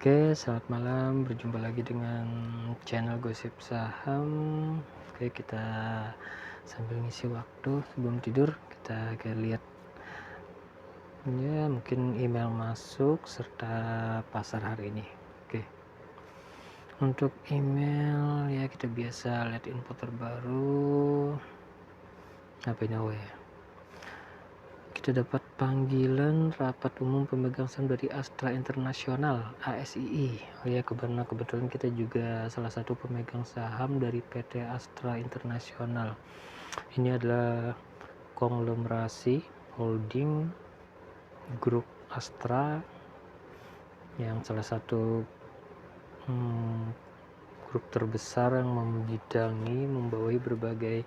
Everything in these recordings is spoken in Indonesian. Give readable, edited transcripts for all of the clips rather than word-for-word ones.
Oke, selamat malam. Berjumpa lagi dengan channel Gosip Saham. Oke, kita sambil ngisi waktu sebelum tidur, kita kayak lihat ya mungkin email masuk serta pasar hari ini. Oke. Untuk email ya kita biasa lihat info terbaru. Apa ini ya? Kita dapat panggilan rapat umum pemegang saham dari Astra Internasional (ASII). Oh ya, kebetulan kita juga salah satu pemegang saham dari PT Astra Internasional. Ini adalah konglomerasi holding grup Astra yang salah satu grup terbesar yang membawahi berbagai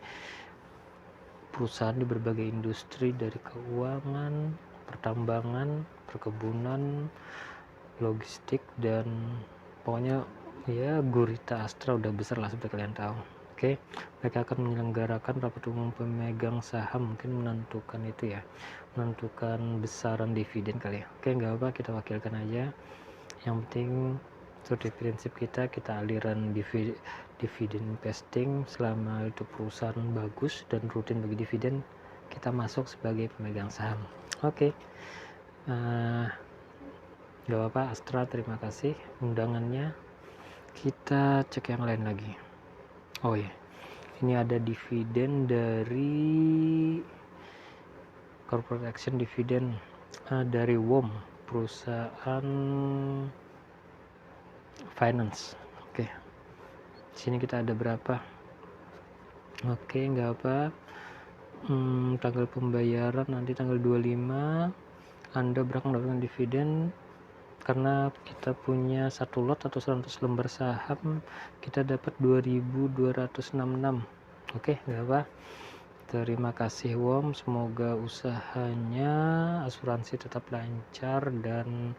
perusahaan di berbagai industri dari keuangan, pertambangan, perkebunan, logistik, dan pokoknya ya gurita Astra udah besar lah seperti kalian tahu. Oke, mereka akan menyelenggarakan rapat umum pemegang saham, mungkin menentukan besaran dividen kali ya. Oke, nggak apa, kita wakilkan aja. Yang penting seperti prinsip kita aliran dividen investing. Selama itu perusahaan bagus dan rutin bagi dividen, kita masuk sebagai pemegang saham. Oke, gak apa-apa Astra, terima kasih undangannya. Kita cek yang lain lagi. Oh ya, ini ada dividen dari corporate action dividen dari WOM, perusahaan finance. Oke, sini kita ada berapa? Oke, nggak apa. Tanggal pembayaran nanti tanggal 25. Anda berhak mendapatkan dividen karena kita punya satu lot atau 100 lembar saham, kita dapat 2266. Oke, nggak apa. Terima kasih WOM, semoga usahanya asuransi tetap lancar dan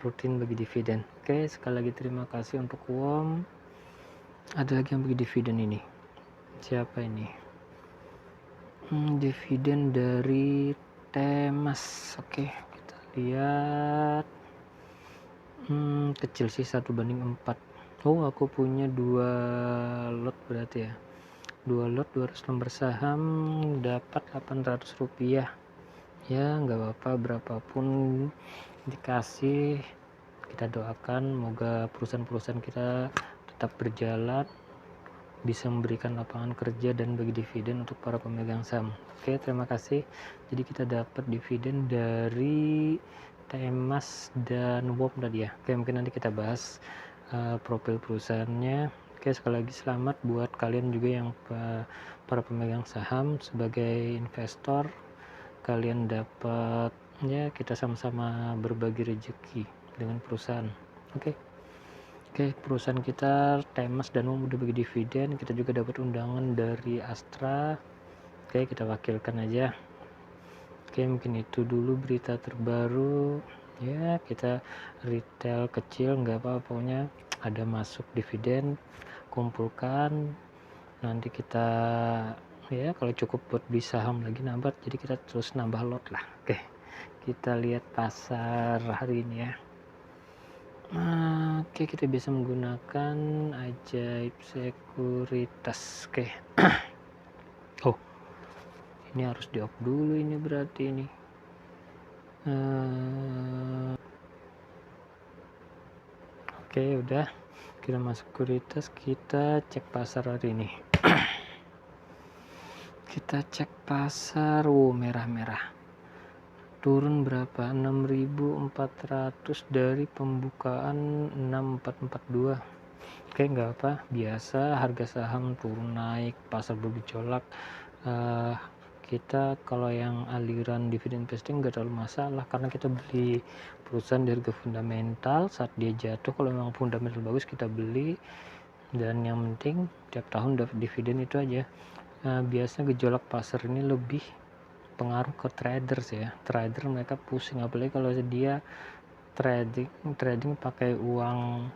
rutin bagi dividen. Oke, sekali lagi terima kasih untuk WOM. Ada lagi yang bagi dividen ini. Siapa ini? Dividen dari Temas. Oke, kita lihat. Kecil sih, 1/4. Oh, aku punya 2 lot berarti ya. 2 lot 200 lembar saham, dapat Rp800. Ya nggak apa-apa, berapapun dikasih, kita doakan moga perusahaan-perusahaan kita tetap berjalan, bisa memberikan lapangan kerja dan bagi dividen untuk para pemegang saham. Oke, terima kasih. Jadi kita dapat dividen dari Temas dan WOM tadi ya. Oke, mungkin nanti kita bahas profil perusahaannya. Oke, sekali lagi selamat buat kalian juga yang para pemegang saham. Sebagai investor, kalian dapat ya, kita sama-sama berbagi rezeki dengan perusahaan. Oke, perusahaan kita Temas dan WOM udah bagi dividen. Kita juga dapat undangan dari Astra. Oke, kita wakilkan aja. Oke, mungkin itu dulu berita terbaru ya. Kita retail kecil nggak apa-apa, pokoknya ada masuk dividen, kumpulkan, nanti kita ya kalau cukup buat beli saham lagi nambah, jadi kita terus nambah lot lah. Oke, kita lihat pasar hari ini ya. Oke, kita bisa menggunakan Ajaib Sekuritas. Oke. Oh, ini harus di off dulu ini berarti ini. Oke, udah, kita masuk sekuritas, kita cek pasar hari ini. Kita cek pasar, merah-merah, turun berapa? 6.400 dari pembukaan 6.442. Oke, nggak apa, biasa harga saham turun naik, pasar bergejolak. Kita kalau yang aliran dividen investing nggak terlalu masalah karena kita beli perusahaan di harga fundamental. Saat dia jatuh, kalau memang fundamental bagus kita beli, dan yang penting tiap tahun dapat dividen, itu aja. Biasanya gejolak pasar ini lebih pengaruh ke traders ya. Trader mereka pusing, apalagi kalau dia trading pakai uang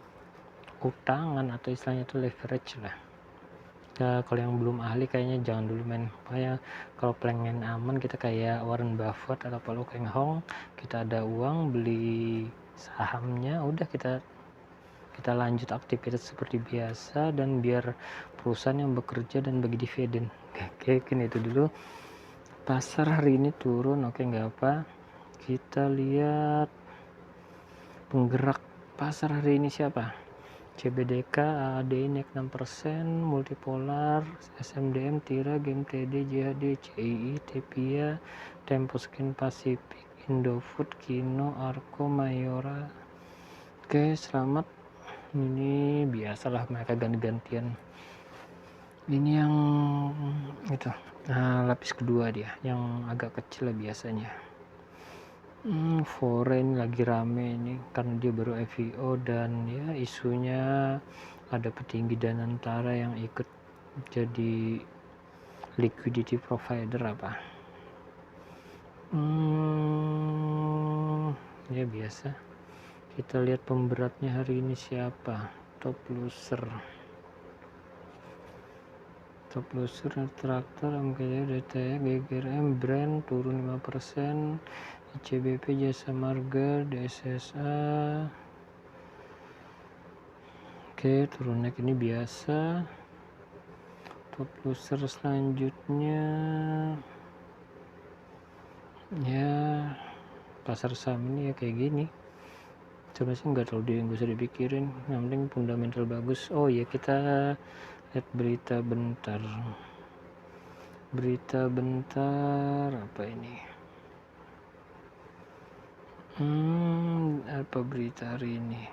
utangan atau istilahnya itu leverage lah. Kalau yang belum ahli kayaknya jangan dulu main. Kayak kalau pengen aman, kita kayak Warren Buffett atau Paul Keng Hong, kita ada uang beli sahamnya, udah kita kita lanjut aktivitas seperti biasa dan biar perusahaan yang bekerja dan bagi dividen. Oke, itu dulu. Pasar hari ini turun, oke, nggak apa. Kita lihat penggerak pasar hari ini siapa? CBDK, AADI naik 6%, Multipolar, SMDM, Tira, GMTD, JHD, CII, Tepia, Temposcan Pacific, Indofood, Kino, Arko, Mayora. Oke, selamat. Ini biasalah mereka ganti-gantian. Ini yang itu, lapis kedua dia, yang agak kecil lah biasanya. Foreign lagi rame ini karena dia baru IPO dan ya isunya ada petinggi Danantara yang ikut jadi liquidity provider apa. Ya biasa. Kita lihat pemberatnya hari ini siapa? Top loser traktor, MKJ, DTE, GGRM, brand turun 5%, ICBP, Jasa Marga, DSSA. Oke, turun naik ini biasa. Top loser selanjutnya ya pasar saham ini ya kayak gini. Sebenarnya nggak terlalu usah dipikirin, yang penting fundamental bagus. Oh ya, kita lihat berita bentar, apa ini? Apa berita hari ini?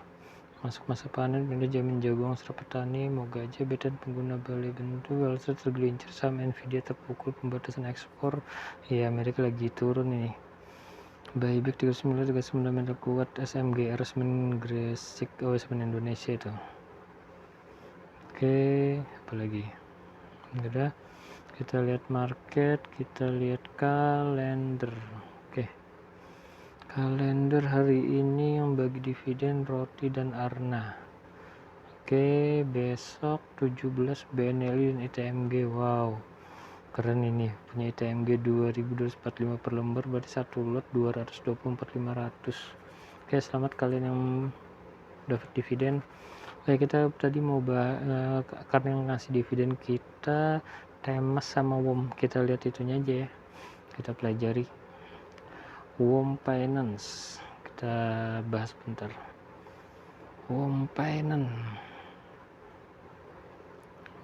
Masuk masa panen, pindah jamin jagung serap petani, mau gajah bedan pengguna Bali bentuk, Wall Street tergelincir, saham Nvidia terpukul pembatasan ekspor. Ya, Amerika lagi turun ini. Buyback 39 fundamental kuat, SMGR semen Gresik, semen Indonesia itu. Oke, apalagi? Udah, kita lihat market, kita lihat kalender. Oke, kalender hari ini yang bagi dividen Roti dan Arna. Oke, besok 17 BNLI dan ITMG. Wow, keren ini, punya ITMG 2245 per lembar, berarti satu lot 224.500. Oke, selamat kalian yang dapat dividen. Oke, kita tadi mau karena yang ngasih dividen kita Temas sama WOM, kita lihat itunya aja ya, kita pelajari. WOM Finance, kita bahas bentar. WOM Finance,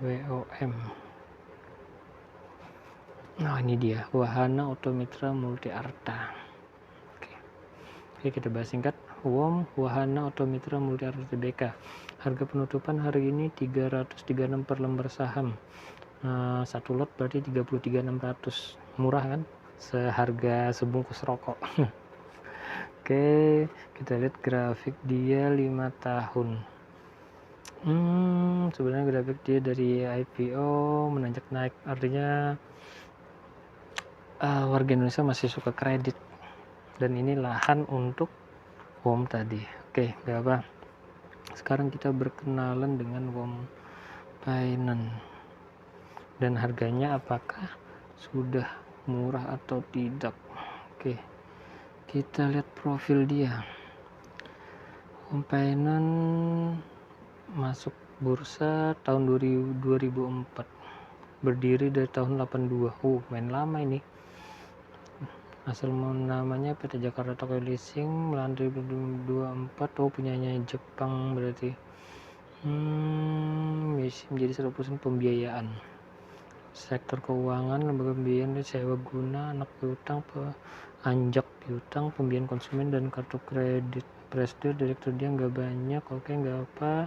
WOM. Nah, ini dia, Wahana Automitra Multi Arta. Oke, kita bahas singkat. WOM, Wahana Automitra Multi Arta Tbk. Harga penutupan hari ini 336 per lembar saham. Satu lot berarti 33.600. Murah kan? Seharga sebungkus rokok. Oke, kita lihat grafik dia 5 tahun. Sebenarnya grafik dia dari IPO menanjak naik, artinya warga Indonesia masih suka kredit, dan ini lahan untuk WOM tadi. Oke, gak apa. Sekarang kita berkenalan dengan WOM Finance dan harganya apakah sudah murah atau tidak. Oke, kita lihat profil dia. WOM Finance masuk bursa tahun 2004, berdiri dari tahun 82. Main lama ini. Asal namanya PT Jakarta Tokyo Leasing, melandai 2024. Punyanya Jepang berarti. Menjadi 100% pembiayaan. Sektor keuangan, lembaga pembiayaan, sewa guna, anak piutang, anjak piutang, pembiayaan konsumen dan kartu kredit. Presiden direktur dia nggak banyak, oke nggak apa.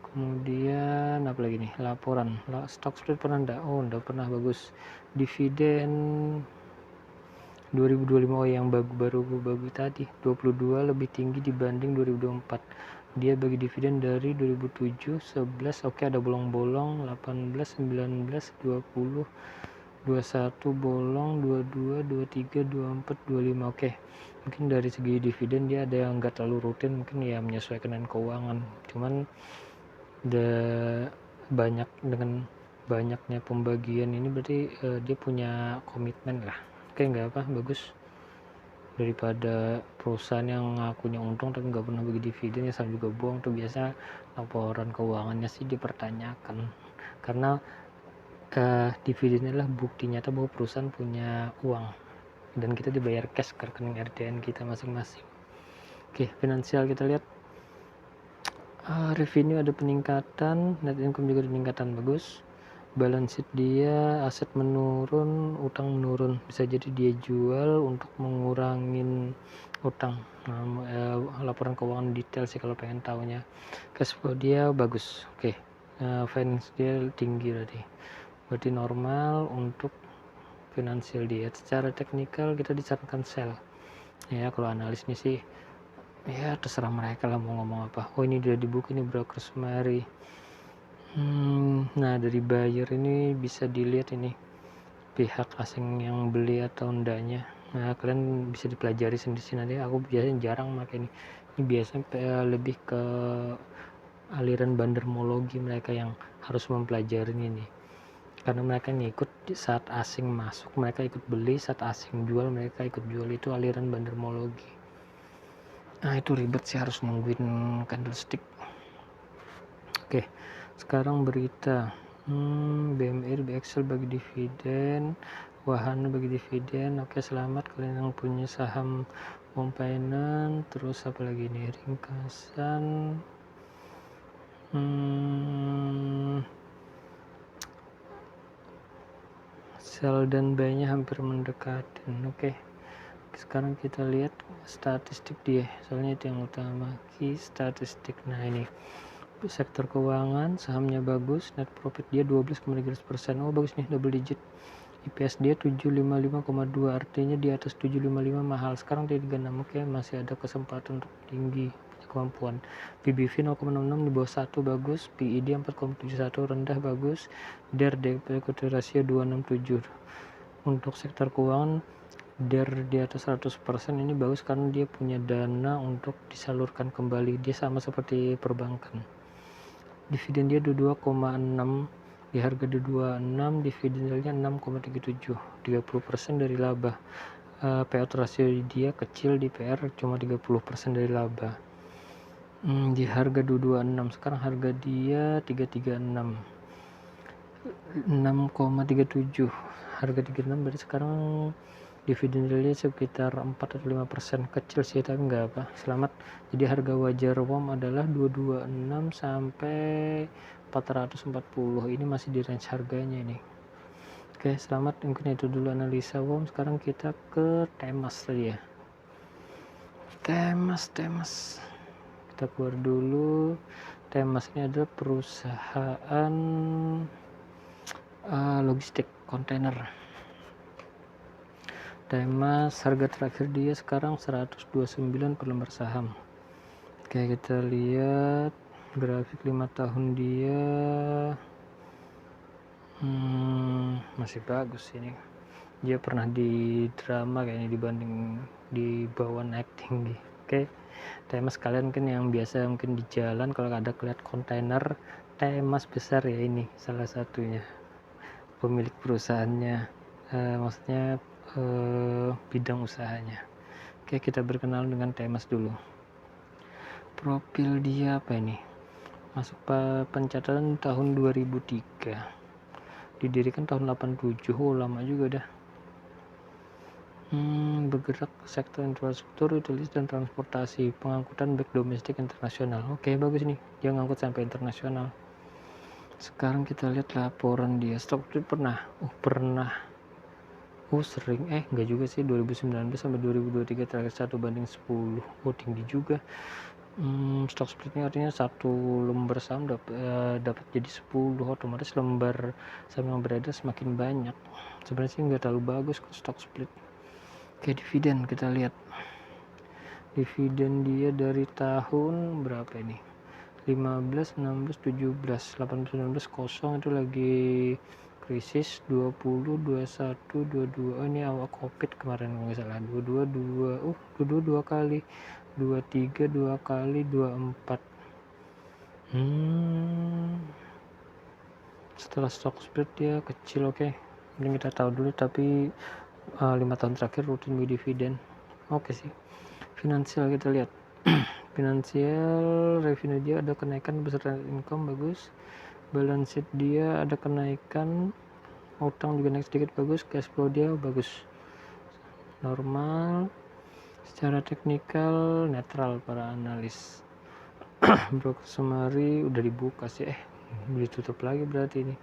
Kemudian apa lagi nih, laporan stock split pernah enggak pernah, bagus. Dividen 2025 yang baru tadi 22 lebih tinggi dibanding 2024. Dia bagi dividen dari 2007, 11, oke ada bolong-bolong, 18, 19, 20, 21 bolong, 22, 23, 24, 25. Oke, mungkin dari segi dividen dia ada yang enggak terlalu rutin, mungkin ya menyesuaikan dengan keuangan. Cuman dengan banyaknya pembagian ini berarti dia punya komitmen lah. Oke, nggak apa, bagus. daripada perusahaan yang ngakunya untung tapi nggak pernah bagi dividen, ya sama juga bohong tuh. Biasa laporan keuangannya sih dipertanyakan, karena dividen adalah bukti nyata bahwa perusahaan punya uang dan kita dibayar cash ke rekening RTN kita masing-masing. Oke, finansial kita lihat. Revenue ada peningkatan, net income juga ada peningkatan, bagus. Balance sheet dia, aset menurun, utang menurun. Bisa jadi dia jual untuk mengurangin utang. Laporan keuangan detail sih kalau pengen tahunya. Cash flow dia bagus. Oke. Finance dia tinggi berarti normal untuk finansial dia. Secara teknikal kita disarankan sell. Ya, kalau analis nih sih ya terserah mereka lah mau ngomong apa. Oh, ini udah dibuka, ini broker summary. Nah, dari buyer ini bisa dilihat ini pihak asing yang beli atau enggaknya. Nah, kalian bisa dipelajari sendiri nanti. Aku biasanya jarang pakai ini. Ini biasanya lebih ke aliran bandermologi mereka yang harus mempelajari ini. Karena mereka ngikut saat asing masuk, mereka ikut beli, saat asing jual, mereka ikut jual. Itu aliran bandermologi. Nah, itu ribet sih, harus nungguin candlestick. Oke, sekarang berita. BMR, BXL bagi dividen, Wahana bagi dividen. Oke, selamat kalian yang punya saham Home Finance. Terus apa lagi nih, ringkasan. Sell dan buy-nya hampir mendekati. Oke. Sekarang kita lihat statistik dia, soalnya itu yang utama. Key statistik. Nah, ini sektor keuangan, sahamnya bagus, net profit dia 12,3%. Oh, bagus nih, double digit. IPS dia 755,2, artinya di atas 755 mahal. Sekarang dia 36. Oke, masih ada kesempatan untuk tinggi kemampuan. PBV 0,66 di bawah 1 bagus, PE dia 4,71 rendah bagus, DER equity ratio 267. Untuk sektor keuangan DER di atas 100% ini bagus karena dia punya dana untuk disalurkan kembali. Dia sama seperti perbankan. Dividen dia 22,6, di harga 26, dividen yieldnya 6,37, 30% dari laba. Payout ratio dia kecil, di PR cuma 30% dari laba. Di harga 226, sekarang harga dia 336, 6,37, harga 36, berarti sekarang dividen yieldnya sekitar 4 atau 5%, kecil sih tapi nggak apa, selamat. Jadi harga wajar WOM adalah 226 sampai 440, ini masih di range harganya ini. Oke, selamat. Mungkin itu dulu analisa WOM. Sekarang kita ke Temas tadi ya. Temas kita keluar dulu. Temas ini adalah perusahaan logistik kontainer. Temas harga terakhir dia sekarang 129 per lembar saham. Oke, kita lihat grafik 5 tahun dia. Masih bagus ini. Dia pernah di drama kayaknya dibanding di bawah naik tinggi. Oke, Temas kalian mungkin yang biasa mungkin di jalan kalau ada kelihatan kontainer Temas besar ya, ini salah satunya pemilik perusahaannya, maksudnya bidang usahanya. Oke, kita berkenal dengan Temas dulu. Profil dia apa ini? Masuk pencatatan tahun 2003, didirikan tahun 87. Lama juga dah. Bergerak sektor infrastruktur, utilitas dan transportasi, pengangkutan baik domestik internasional. Oke, bagus nih, dia ngangkut sampai internasional. Sekarang kita lihat laporan dia. Stock split pernah sering, enggak juga sih, 2019 sampai 2023 terakhir 1/10. Tinggi juga. Stock splitnya artinya satu lembar saham dapat jadi 10, otomatis lembar saham yang beredar semakin banyak. Sebenarnya sih nggak terlalu bagus ke stock split. Oke, dividen kita lihat. Dividen dia dari tahun berapa ini? 15, 16, 17, 18, 19 kosong, itu lagi krisis. 20, 21, 22, ini awal covid kemarin kalau nggak salah. 22 dua kali, 23 dua kali, 24. Setelah stock split dia kecil. Oke, ini kita tahu dulu, tapi 5 tahun terakhir rutin beli dividen. oke sih. Finansial kita lihat. Finansial revenue dia ada kenaikan beserta income bagus, balance sheet dia ada kenaikan, utang juga naik sedikit bagus, cash flow dia bagus normal, secara teknikal netral para analis. Broker summary udah dibuka sih, ditutup lagi berarti ini.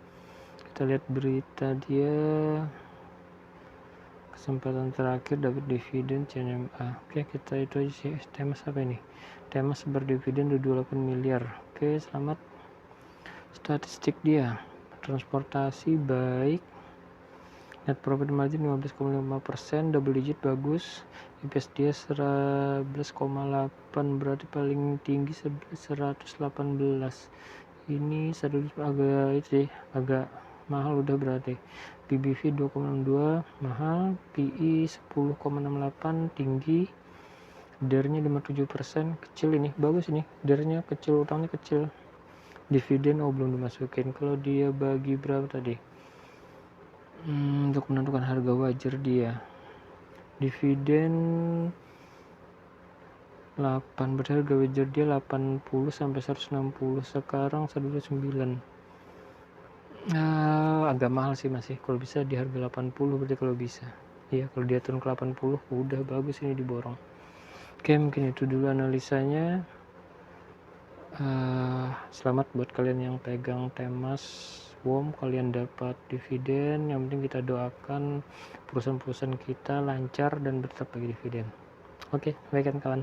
Kita lihat berita dia, kesempatan terakhir dapat dividen CNMA. Oke, kita itu aja sih. Temas apa ini? Temas berdividen 28 miliar. Oke, selamat. Statistik dia, transportasi baik, net profit margin 15,5%, double digit bagus, EPS dia 11,8, berarti paling tinggi 118. Ini agak itu sih, agak mahal udah berarti. PBV 2,62 mahal, PE 10,68 tinggi, DER-nya 57%, kecil ini, bagus ini, DER-nya kecil, utangnya kecil. Dividen belum dimasukin. Kalau dia bagi berapa tadi? Untuk menentukan harga wajar dia, dividen 8, berarti harga wajar dia 80 sampai 160, sekarang 129. Agak mahal sih masih, kalau bisa di harga 80 berarti kalau bisa. Iya, kalau dia turun ke 80 udah bagus ini diborong. Oke, mungkin itu dulu analisanya. Selamat buat kalian yang pegang Temas WOM, kalian dapat dividen. Yang penting kita doakan perusahaan-perusahaan kita lancar dan tetap bagi dividen. Oke, baik kan kawan.